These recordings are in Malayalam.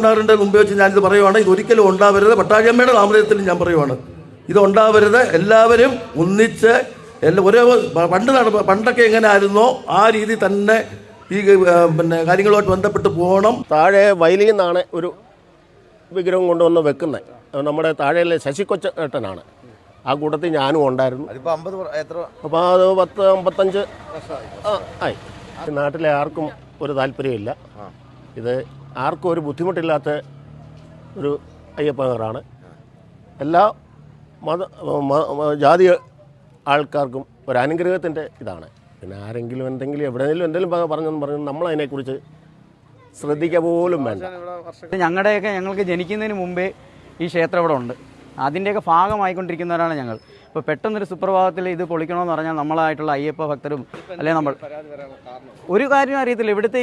നാറിൻ്റെ മുമ്പ് വെച്ച് ഞാനിത് പറയുവാണ്. ഇതൊരിക്കലും ഉണ്ടാവരുത്. പട്ടാഴിയമ്മയുടെ നാമധേയത്തിൽ ഞാൻ പറയുവാണ്, ഇത് ഉണ്ടാവരുത്. എല്ലാവരും ഒന്നിച്ച് ഒരേ പണ്ടൊക്കെ എങ്ങനെ ആയിരുന്നോ ആ രീതി തന്നെ ഈ കാര്യങ്ങളുമായിട്ട് ബന്ധപ്പെട്ട് പോകണം. താഴെ വയലിൽ നിന്നാണ് ഒരു വിഗ്രഹം കൊണ്ടുവന്ന് വെക്കുന്നത്. നമ്മുടെ താഴെയിലെ ശശികൊച്ചേട്ടനാണ്. ആ കൂട്ടത്തിൽ ഞാനും ഉണ്ടായിരുന്നു. അപ്പോൾ അത് 50-55 ആയി. നാട്ടിലെ ആർക്കും ഒരു താല്പര്യമില്ല. ഇത് ആർക്കും ഒരു ബുദ്ധിമുട്ടില്ലാത്ത ഒരു അയ്യപ്പനാറാണ്. എല്ലാ ജാതി ആൾക്കാർക്കും ഒരു അനുഗ്രഹത്തിൻ്റെ ഇതാണ്. പിന്നെ ആരെങ്കിലും എന്തെങ്കിലും പറഞ്ഞു നമ്മളതിനെക്കുറിച്ച് ശ്രദ്ധിക്കുക പോലും വേണ്ട. ഞങ്ങൾക്ക് ജനിക്കുന്നതിന് മുമ്പേ ഈ ക്ഷേത്രം ഇവിടെ ഉണ്ട്. അതിൻ്റെയൊക്കെ ഭാഗമായിക്കൊണ്ടിരിക്കുന്നവരാണ് ഞങ്ങൾ. ഇപ്പോൾ പെട്ടെന്നൊരു സുപ്രഭാതത്തിൽ ഇത് പൊളിക്കണമെന്ന് പറഞ്ഞാൽ നമ്മളായിട്ടുള്ള അയ്യപ്പ ഭക്തരും അല്ലെങ്കിൽ നമ്മൾ ഒരു കാര്യം അറിയത്തില്ല. ഇവിടുത്തെ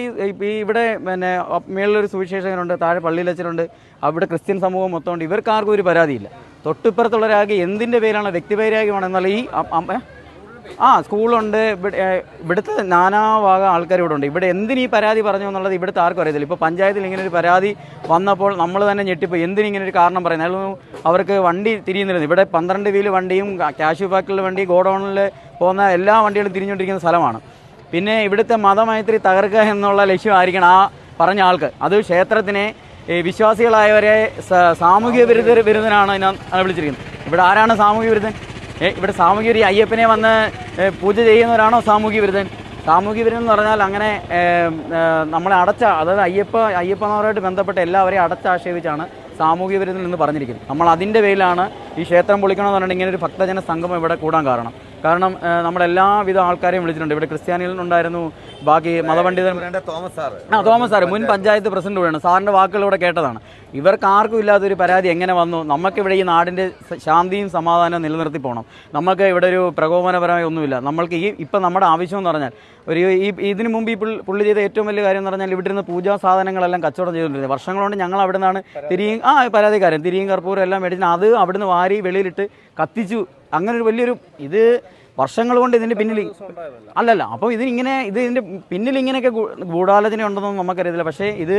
ഇവിടെ മേളിലൊരു സുവിശേഷകനുണ്ട്, താഴെ പള്ളിയിലച്ചനുണ്ട്, അവിടെ ക്രിസ്ത്യൻ സമൂഹം മൊത്തമുണ്ട്. ഇവർക്കാർക്കും ഒരു പരാതിയില്ല. തൊട്ടിപ്പുറത്തുള്ള രാഗി എന്തിൻ്റെ പേരാണ്, വ്യക്തിപൈരാഗ്യമാണ്. എന്നാൽ ഈ സ്കൂളുണ്ട്, ഇവിടുത്തെ നാനാഭാഗം ആൾക്കാർ ഇവിടെ ഉണ്ട്. ഇവിടെ എന്തിനീ പരാതി പറഞ്ഞു എന്നുള്ളത് ഇവിടുത്തെ ആർക്കും അറിയത്തില്ല. ഇപ്പോൾ പഞ്ചായത്തിൽ ഇങ്ങനെ ഒരു പരാതി വന്നപ്പോൾ നമ്മൾ തന്നെ ഞെട്ടിപ്പോയി. എന്തിനിങ്ങനെ ഒരു കാരണം പറയുന്നത്? അയാളൊന്നും അവർക്ക് വണ്ടി തിരിയുന്നില്ല. ഇവിടെ 12 വീല് വണ്ടിയും കാഷ്യൂ ഫാക്ടറിയിലെ വണ്ടി, ഗോഡൗണിൽ പോകുന്ന എല്ലാ വണ്ടികളും തിരിഞ്ഞുകൊണ്ടിരിക്കുന്ന സ്ഥലമാണ്. പിന്നെ ഇവിടുത്തെ മതമൈത്രി തകർക്കുക എന്നുള്ള ലക്ഷ്യമായിരിക്കണം ആ പറഞ്ഞ ആൾക്ക്. അത് ക്ഷേത്രത്തിനെ വിശ്വാസികളായവരെ സാമൂഹിക വിരുദ്ധനാണ് ഞാൻ വിളിച്ചിരിക്കുന്നത്. ഇവിടെ ആരാണ് സാമൂഹിക വിരുദ്ധൻ? ഇവിടെ സാമൂഹിക ഒരു അയ്യപ്പനെ വന്ന് പൂജ ചെയ്യുന്നവരാണോ സാമൂഹിക വിരുദ്ധൻ? സാമൂഹിക വിരുദ്ധൻ എന്ന് പറഞ്ഞാൽ അങ്ങനെ നമ്മളെ അതായത് അയ്യപ്പനവരുമായിട്ട് ബന്ധപ്പെട്ട എല്ലാവരെയും അടച്ചാക്ഷേപിച്ചാണ് സാമൂഹിക വിരുദ്ധൻ എന്ന് പറഞ്ഞിരിക്കുന്നത്. നമ്മൾ അതിൻ്റെ പേരിലാണ് ഈ ക്ഷേത്രം പൊളിക്കണമെന്ന് പറഞ്ഞിട്ട് ഇങ്ങനെ ഒരു ഭക്തജന സംഗമം ഇവിടെ കൂടാൻ കാരണം നമ്മളെല്ലാവിധ ആൾക്കാരെയും വിളിച്ചിട്ടുണ്ട്. ഇവിടെ ക്രിസ്ത്യാനികളുണ്ടായിരുന്നു, ബാക്കി മതപണ്ഡിതൻ തോമസ് സാറ് മുൻ പഞ്ചായത്ത് പ്രസിഡന്റ് കൂടെയാണ്. സാറിൻ്റെ വാക്കുകൾ ഇവിടെ കേട്ടതാണ്. ഇവർക്ക് ആർക്കും ഇല്ലാത്തൊരു പരാതി എങ്ങനെ വന്നു? നമുക്കിവിടെ ഈ നാടിൻ്റെ ശാന്തിയും സമാധാനവും നിലനിർത്തി പോകണം. നമുക്ക് ഇവിടെ ഒരു പ്രകോപനപരമായി ഒന്നുമില്ല. നമ്മൾക്ക് ഇപ്പം നമ്മുടെ ആവശ്യം എന്ന് പറഞ്ഞാൽ ഇതിനു മുമ്പ് ഈ പുള്ളി ചെയ്ത ഏറ്റവും വലിയ കാര്യം എന്ന് പറഞ്ഞാൽ ഇവിടെ നിന്ന് പൂജാ സാധനങ്ങളെല്ലാം കച്ചവടം ചെയ്തുകൊണ്ടിരുന്നത്. വർഷങ്ങളുകൊണ്ട് ഞങ്ങൾ അവിടെ നിന്നാണ് പരാതിക്കാരൻ തിരിയും കർപ്പൂരം എല്ലാം മേടിച്ച് അത് അവിടുന്ന് വാരി വെളിയിലിട്ട് കത്തിച്ചു. അങ്ങനെ ഒരു വലിയൊരു ഇത് വർഷങ്ങൾ കൊണ്ട് ഇതിൻ്റെ പിന്നിൽ അപ്പോൾ ഇതിൻ്റെ പിന്നിൽ ഇങ്ങനെയൊക്കെ ഗൂഢാലോചന ഉണ്ടെന്നൊന്നും നമുക്കറിയത്തില്ല. പക്ഷേ ഇത്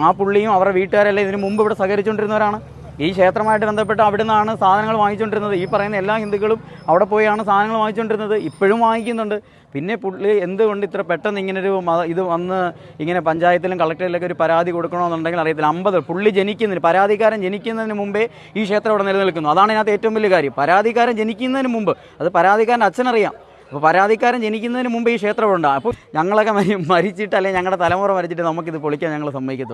ആ പുള്ളിയും അവരുടെ വീട്ടുകാരെല്ലാം ഇതിന് മുമ്പ് ഇവിടെ സഹകരിച്ചുകൊണ്ടിരുന്നവരാണ്. ഈ ക്ഷേത്രമായിട്ട് ബന്ധപ്പെട്ട് അവിടെ നിന്നാണ് സാധനങ്ങൾ വാങ്ങിച്ചുകൊണ്ടിരുന്നത്. ഈ പറയുന്ന എല്ലാ ഹിന്ദുക്കളും അവിടെ പോയാണ് സാധനങ്ങൾ വാങ്ങിച്ചുകൊണ്ടിരുന്നത്, ഇപ്പോഴും വാങ്ങിക്കുന്നുണ്ട്. പിന്നെ പുള്ളി എന്തുകൊണ്ട് ഇത്ര പെട്ടെന്ന് ഇങ്ങനൊരു ഇത് വന്ന് ഇങ്ങനെ പഞ്ചായത്തിലും കളക്ടറിലൊക്കെ ഒരു പരാതി കൊടുക്കണമെന്നുണ്ടെങ്കിൽ അറിയത്തില്ല. പരാതിക്കാരൻ ജനിക്കുന്നതിന് മുമ്പേ ഈ ക്ഷേത്രം ഇവിടെ നിലനിൽക്കുന്നു. അതാണ് ഇതിനകത്ത് ഏറ്റവും വലിയ കാര്യം. പരാതിക്കാരൻ ജനിക്കുന്നതിന് മുമ്പ്, അത് പരാതിക്കാരൻ അച്ഛനറിയാം. അപ്പോൾ പരാതിക്കാരൻ ജനിക്കുന്നതിന് മുമ്പ് ഈ ക്ഷേത്രം ഇവിടെ ഉണ്ടാകും. അപ്പോൾ ഞങ്ങളൊക്കെ മരിച്ചിട്ട് അല്ലെങ്കിൽ ഞങ്ങളുടെ തലമുറ മരിച്ചിട്ട് നമുക്കിത് പൊളിക്കാൻ ഞങ്ങൾ സമ്മതിക്കത്തുള്ളൂ.